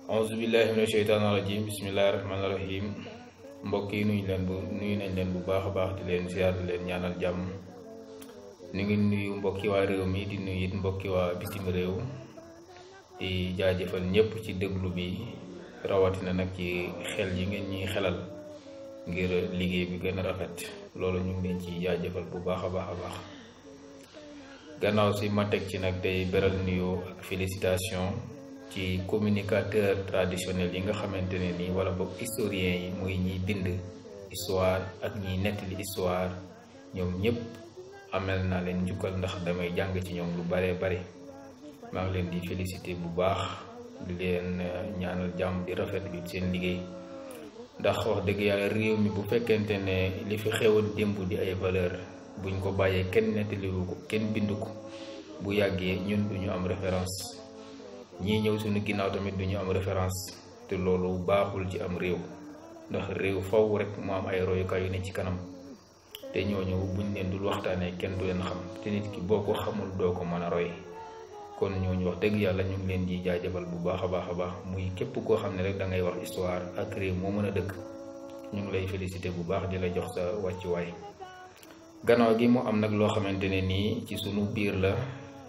auzu billahi mina sheytaani rajim bismillahi rahmaani rahim. mbokk yi nuyu nañ leen bu baax a baax di leen ziar di leen ñaanal jàmm. ñu ngi nuyu mbokki waa réew mi di nuyu it mbokki waa bitim réew di jaajëfal ñëpp ci déglu bi rawatina nag ci xel yi ngeen ñuy xelal ngir liggéey bi gën a rafet loolu ñu ngi leen ci jaajëfal bu baax a baax. gannaaw si ma teg ci nag tey beral nuyoo ak félicitation ci communicateur traditionnel yi nga xamante ne nii wala boog historien yi muy ñiy bind histoire ak ñiy nettali histoire ñoom ñëpp amel naa leen njukkal ndax damay jàng ci ñoom lu bare maa ngi leen di félicité bu baax di leen ñaanal jàmm di rafetlu seen liggéey ndax wax dëgg yàlla réew mi bu fekkente ne li fi xewoon démb di ay valeur buñ ko bàyyee kenn nettaliwu ko kenn bindu ko bu yàggee ñun duñu am référence ñii ñëw suñu ginnaaw tamit duñu am référence te loolu baaxul ci am réew ndax réew faw rek mu am ay royukaay yu ne ci kanam te ñooñu buñ leen dul waxtaanee kenn du leen xam te nit ki boo ko xamul doo ko mën a roy kon ñooñu wax dëgg yàlla ñu ngi leen di jaajëfal bu baax a baax muy képp koo xam ne rek da ngay wax histoire ak réew moo mën a dëkk ñu ngi lay félicité bu baax di la jox sa wàccuwaay. gannaaw gi mu am nag loo xamante ne nii ci sunu biir la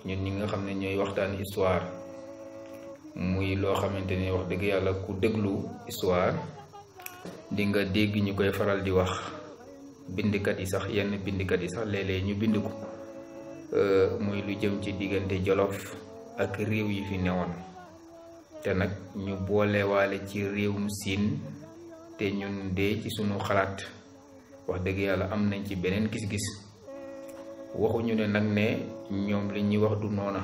ñun ñi nga xam ne ñooy waxtaan histoire muy loo xamante ni wax dëgg yàlla ku déglu histoire di nga dégg ñu koy faral di wax bindkat yi sax yenn bindkat yi sax léeg-léeg ñu bind ko muy lu jëm ci diggante Jolof ak réew yi fi newoon te nag ñu boolewaale ci réewum Siin te ñun de ci sunu xalaat wax dëgg yàlla am nañ ci beneen gis-gis waxuñu ne nag ne ñoom li ñuy wax du noona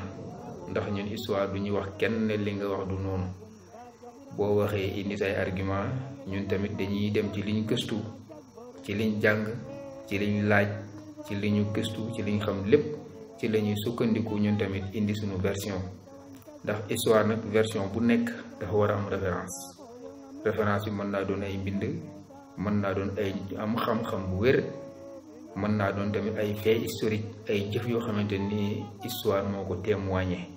ndax ñun histoire du ñuy wax kenn li nga wax du noonu boo waxee indi say argument ñun tamit dañuy dem ci liñ gëstu ci liñ jàng ci liñ laaj ci li ñu gëstu ci liñ xam lépp ci la ñuy sukkandiku ñun tamit indi suñu version ndax histoire nag version bu nekk dafa war a am référence bi mën naa doon ay mbind mën naa doon ay am xam-xam bu wér mën naa doon tamit ay fait historique ay jëf yoo xamante ni histoire moo ko témoigné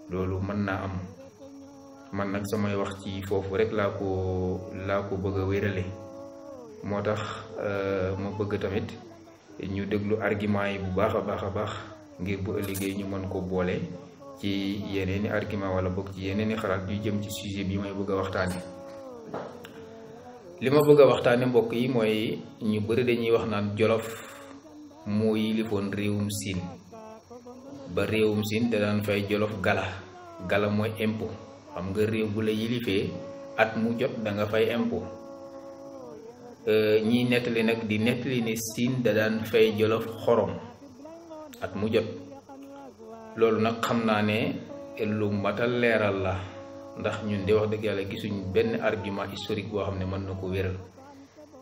loolu mën naa am man nag samay wax ci foofu rek laa ko bëgg a wérale moo tax ma bëgg tamit ñu déglu argument yi bu baax a baax ngir bu ëllëgee ñu mën ko boole ci yeneeni argument wala bokk ci yeneeni xalaat yu jëm ci sujet bi may bëgg a waxtaane li ma bëgg a waxtaane mbokk yi mooy ñu bëri dañuy wax naan Jolof moo yilifoon réewum Siin ba réewum Siin da daan fay Jolof gala mooy impôt xam nga réew bu la yilifee at mu jot da nga fay impôt ñiy nettali nag di nettali ne Siin da daan fay Jolof xorom at mu jot loolu nag xam naa ne lu matal leeral la ndax ñun de wax dëgg yàlla gisuñ benn argument historique boo xam ne mën na ko wéral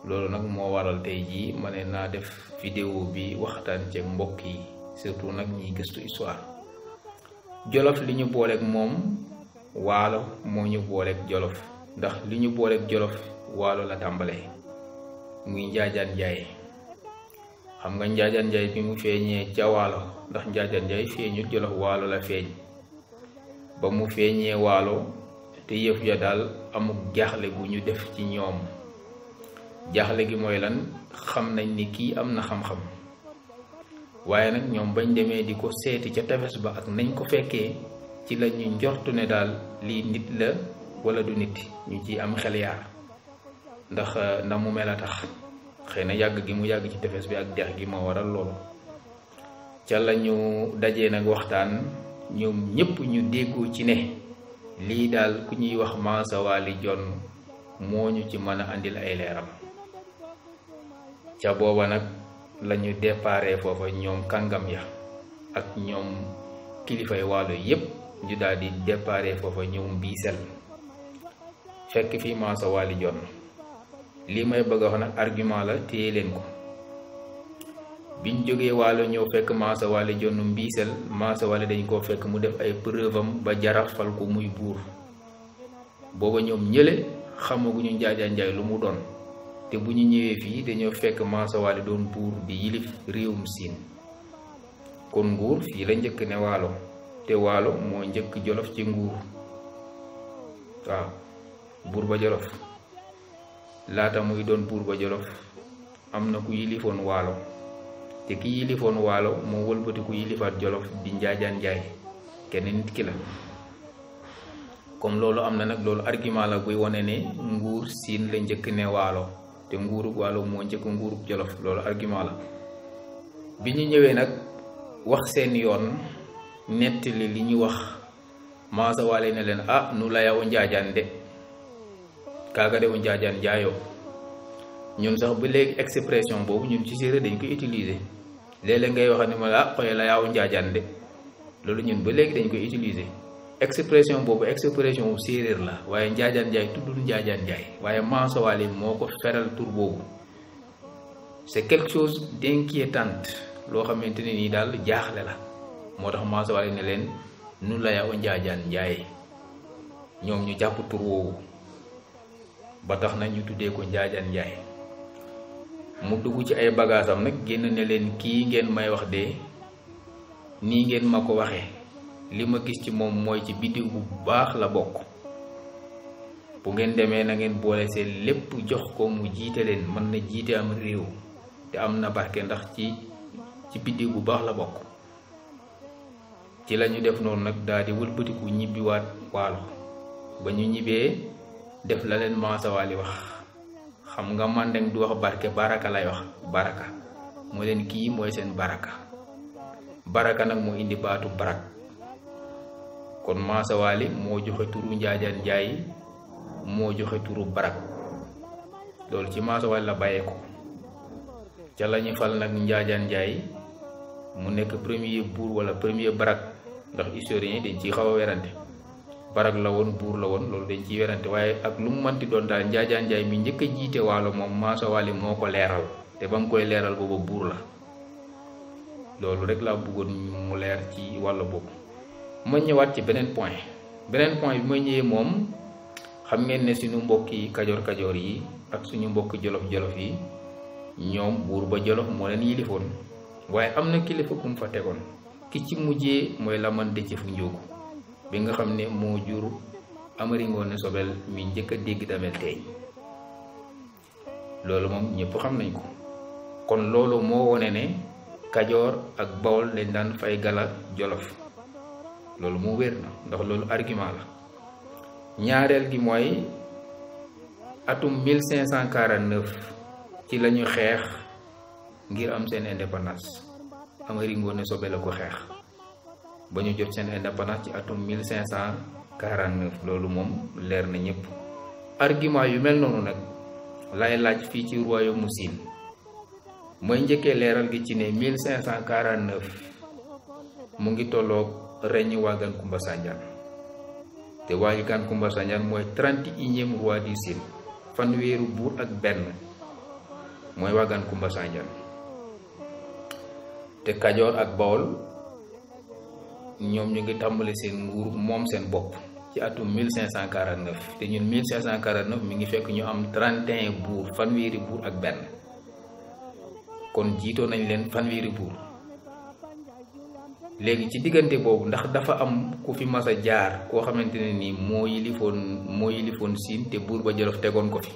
loolu nag moo waral tey jii ma ne naa def vidéo bi waxtaan ceeg mbokk yi surtout nag ñiy gëstu histoire. Jolof li ñu booleeg moom waalo moo ñu booleeg Jolof ndax li ñu booleeg Jolof waalo la tàmbalee muy Njaajaan Njaay xam nga Njaajaan Njaay bi mu feeñee ca waalo ndax Njaajaan Njaay feeñut Jolof waalo la feeñ ba mu feeñee waalo te yëf ya daal amuk jaaxle gu ñu def ci ñoom jaaxle gi mooy lan xam nañ ni kii am na xam-xam waaye nag ñoom bañ demee di ko seeti ca tefes ba ak nañ ko fekkee ci la ñu njortu ne daal lii nit la wala du nit ñu ci am xel yaar ndax na mu mel a tax xëy na yàgg gi mu yàgg ci tefes bi ak dex gi moo waral loolu ca la ñu dajee nag waxtaan ñoom ñëpp ñu déggoo ci ne lii daal ku ñuy wax Mansa Wali Jonn moo ñu ci mën a andil ay leeram ca booba nag lañu déparé foofa ñoom kàngam ya ak ñoom kilifay waalo yépp ñu daal di déparé foofa ñëw Mbiisel fekk fi Mansa Wali Jonn lii may bëgg a wax nag argument la téye leen ko biñ jógee waalo ñëw fekk Mansa Wali Jonn Mbiisel Mansa Wali dañ koo fekk mu def ay preuve am ba jarafal ko muy buur booba ñoom ñële xamaguñu Njaajaan Njaay lu mu doon te bu ñu ñëwee fii dañoo fekk Mansa Wally doon buur di yilif réewum Siin kon nguur fii la njëkk ne Waalo te Waalo moo njëkk Jolof ci nguur waaw buur ba Jolof laata muy doon buur ba Jolof am na ku yilifoon Waalo te ki yilifoon Waalo moo wëlbati ku yilifaat Jolof di Njaajaan Njaay kenn nit ki la comme loolu am na nag loolu argument la buy wane ne nguur Siin la njëkk ne Waalo te nguurug Waalo moo njëkk nguurug Jolof loolu argument la bi ñu ñëwee nag wax seen yoon nettali li ñu wax Mansa Wally ne leen nu laya o Njaajaan de kaaga de o Njaajaan Njaayo ñun sax ba léegi expression boobu ñun ci séeréer dañ koy utiliser léeg-léeg ngay wax ne ma xoye laya o Njaajaan de loolu ñun ba léegi dañ koy utiliser expression boobu expression wu séeréer la waaye Njaajaan Njaay tuddul Njaajaan Njaay waaye Mansa Wally moo ko feral tur boobu c'est quelque chose d'inquiétant loo xamante ne nii daal jaaxle la moo tax Mansa Wally ne leen nu laya o Njaajaan Njaay ñoom ñu jàpp tur woowu ba tax na ñu tuddee ko Njaajaan Njaay mu dugg ci ay bagaasam nag génn ne leen kii ngeen may wax de nii ngeen ma ko waxee li ma gis ci moom mooy ci biddiw bu baax la bokk bu ngeen demee na ngeen boole seen lépp jox ko mu jiite leen mën na jiite am réew te am na barke ndax ci biddiw bu baax la bokk ci lañu def noonu nag daal di wëlbatiku ñibbiwaat Waalo ba ñu ñibbee def la leen Mansa Wally wax xam nga Mandeng du wax barke baraka lay wax baraka moo leen kii mooy seen baraka nag moo indi baatu barak kon Mansa Wally moo joxe turu Njaajaan Njaay moo joxe turu barak loolu ci Mansa Wally la bàyyeeko ca lañu fal nag Njaajaan Njaay mu nekk premier buur wala premier barak ndax historien dañ ciy xaw a werante barak la woon buur la woon loolu dañ ciy werante waaye ak lu mu mënti doon daal Njaajaan Njaay mi njëkk a jiite Waalo moom Mansa Wally moo ko leeral te ba mu koy leeral booba buur la loolu rek laa bëggoon mu leer ci wàll boobu ma ñëwaat ci beneen point bi ma ñëwee moom xam ngeen ne suñu mbokki kajoor yi ak suñu mbokki jolof yi ñoom buur ba Jolof moo leen yilifoon waaye am na kilifa ku mu fa tegoon ki ci mujjee mooy Laman Déthié Fu Njóogu bi nga xam ne moo jur Amari Ngoone Sobel mi njëkk a dégg damel teeñ loolu moom ñëpp xam nañ ko kon loolu moo wone ne Kajoor ak Bawol lañ daan fay gala Jolof loolu mu wér na ndax loolu argument la ñaareel gi mooy atum 1549 ci lañu xeex ngir am seen indépendance Amari Ngoone Sobel la ko xeex ba ñu jot seen indépendance ci atum 1549 loolu moom leer na ñëpp argument yu mel noonu nag lay laaj fii ci royaume mu Siin mooy njëkkee leeral gi ci ne 1549 mu ngi tolloog règne Waagaan Kumba Sanjaan te Waagaan Kumba Sanjaan mooy 31e roi du Siin fanweeru buur ak benn mooy Waagaan Kumba Sanjaan te Kajoor ak Bawol ñoom ñu ngi tàmbali seen nguur moom seen bopp ci atum 1549 te ñun 1549 mi ngi fekk ñu am 31 buur fanweeri buur ak benn kon jiitoo nañ leen fanweeri buur léegi ci diggante boobu ndax dafa am ku fi mas a jaar koo xamante ne nii moo yilifoon Siin te buur ba Jolof tegoon ko fi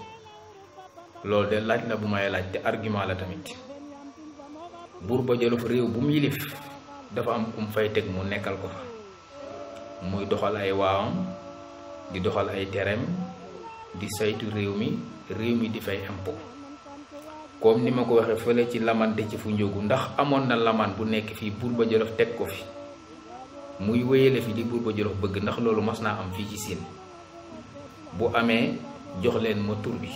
loolu de laaj la bu may laaj te argument la tamit buur ba Jolof réew bu mu yilif dafa am ku mu fay teg mu nekkal ko fa muy doxal ay waawam di doxal ay tereem di saytu réew mi di fay impôt comme ni ma ko waxee fële ci Laman Déthié Fu Njóogu ndax amoon na lamaan bu nekk fii buur ba Jolof teg ko fi muy wéyale fi di buur ba Jolof bëgg ndax loolu mas naa am fii ci Siin bu amee jox leen ma tur bi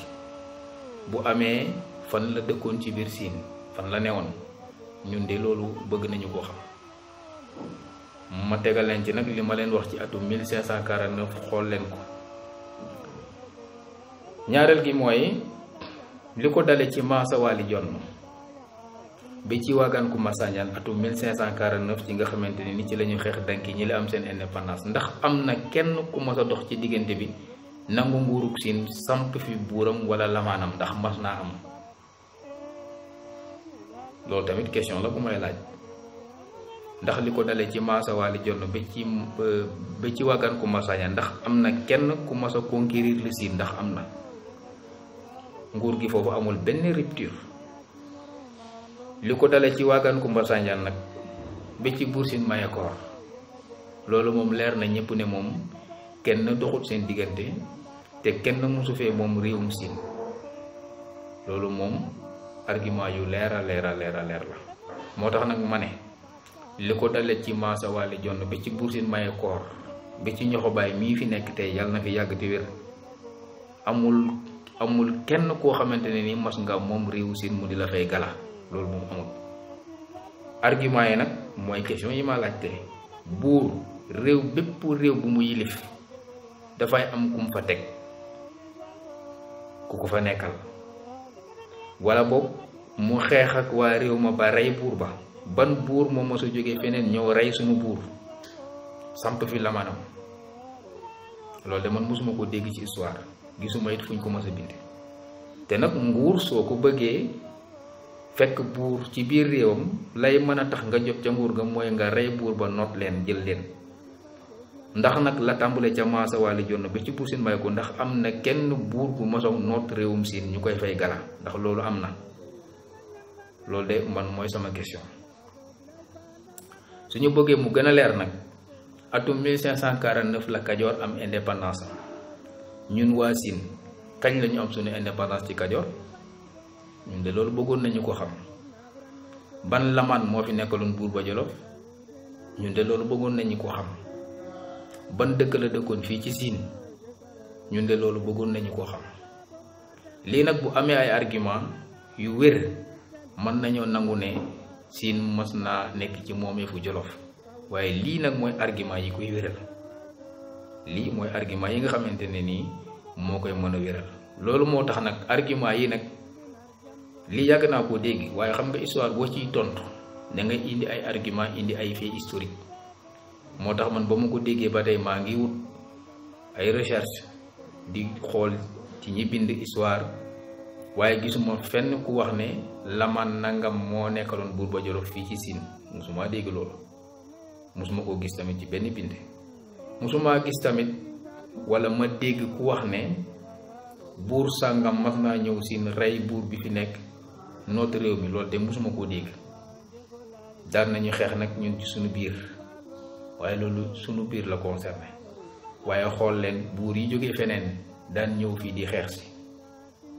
bu amee fan la dëkkoon ci biir Siin fan la newoon ñun de loolu bëgg nañu koo xam ma tegal leen ci nag li ma leen wax ci atum 1549 xool leen ko ñaareel gi mooy li ko dale ci Mansa Wally Jonn bi ci Waagaan Kumba Sanjaan atum 1549 ci nga xamante ni ci la ñu xeex danki ñi la am seen indépendance ndax am na kenn ku mas a dox ci diggante bi nangu nguurug Siin samp fi buuram wala lamaanam ndax mas naa am loolu tamit question la bu may laaj ndax li ko dalee ci Massa Waly Jonn ba ci Wagan Coumba Sagna ndax am na kenn ku mas a conquérir le Siin ndax am na nguur gi foofu amul benn rupture li ko dalee ci Wagan Coumba Sagna nag ba ci Buur Siin Mayakor loolu moom leer na ñëpp ne moom kenn doxut seen diggante te kenn mosu fee moom réewum Siin loolu moom argument yu leer a leer la moo tax nag ma ne li ko dalee ci Massa Waly Jonn ba ci Buur Siin Mayakor ba ci Ñoxobaay mii fi nekk tey yàlla na fi yàgg te wér amul kenn koo xamante ne ni mas nga moom réewu Siin mu di la fay gala loolu moom amul argument yi nag mooy question yi ma laajte buur bépp réew bu mu yilif dafay am kum fa teg ku ko fa nekkal wala boog mu xeex ak waa réew ma ba rey buur ba ban buur moo mos a jógee feneen ñëw rey suma buur samp fi lamaanam loolu de man mosuma ko dégg ci histoire gisuma it fuñ ko mos a bind te nag nguur soo ko bëggee fekk buur ci biir réewam lay mën a tax nga jot ca nguur ga mooy nga rey buur ba noot leen jël leen ndax nag la tàmbale ca Massa Waly Jonn ba ci Buur Siin Mayakor ndax am na kenn buur bu mos a noot réewum Siin ñu koy fay gala ndax loolu am na loolu de man mooy sama question suñu bëggee mu gën a leer nag atum 1549 la Kajoor am indépendance ñun waa Siin kañ la ñu am suñu indépendance ci Kajoor ñun de loolu bëggoon nañu ko xam ban lamaan moo fi nekkaloon buur ba Jolof ñun de loolu bëggoon nañu ko xam ban dëkk la dëkkoon fii ci Siin ñun de loolu bëggoon nañu ko xam lii nag bu amee ay argument yu wér mën nañoo nangu ne Siin mas naa nekk ci moomeefu Jolof waaye lii nag mooy argument yi koy wéral lii mooy argument yi nga xamante ne nii moo koy mën a wéral loolu moo tax nag argument yi nag lii yàgg naa koo dégg waaye xam nga histoire boo ciy tontu da ngay indi ay argument indi ay faits historiques moo tax man ba ma ko déggee ba tey maa ngi wut ay recherche di xool ci ñi bind histoire waaye gisuma fenn ku wax ne lamaan nangam moo nekkaloon buur ba Jolof fii ci Siin musuma dégg loolu musuma ko gis tamit ci benn bind musuma gis tamit wala ma dégg ku wax ne buur sàngam mas naa ñëw Siin rey buur bi fi nekk notre réew mi loolu de musuma koo dégg daan nañu xeex nag ñun ci suñu biir waaye loolu suñu biir la concerné waaye xool leen buur yi jógee feneen daan ñëw fii di xeex si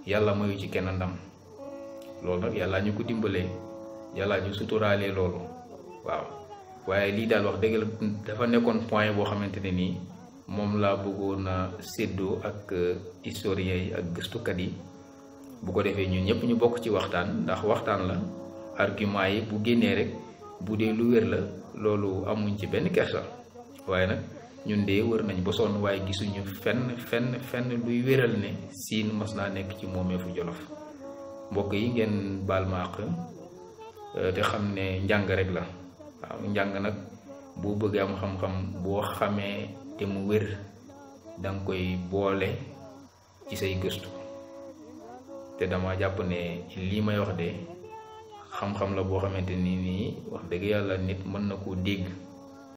yàlla mayu ci kenn ndam loolu nag yàlla ñu ko dimbalee yàlla ñu suturaalee loolu waaw waaye lii daal wax dëgg la dafa nekkoon point boo xamante ne nii moom laa bëggoon a séddoo ak historiens yi ak gëstukat yi bu ko defee ñun ñëpp ñu bokk ci waxtaan ndax waxtaan la argument yi bu génnee rek bu dee lu wér la loolu amuñ ci benn kersa waaye nag ñun de wër nañ ba sonn waaye gisuñu fenn luy wéral ne Siin mas naa nekk ci moomeefu Jolof mbokk yi ngeen baal ma àq te xam ne njàng rek la waaw njàng nag boo bëggee am xam-xam boo xamee te mu wér danga koy boole ci say gëstu te dama jàpp ne lii may wax de xam-xam la boo xamante ni nii wax dëgg yàlla nit mën na koo dégg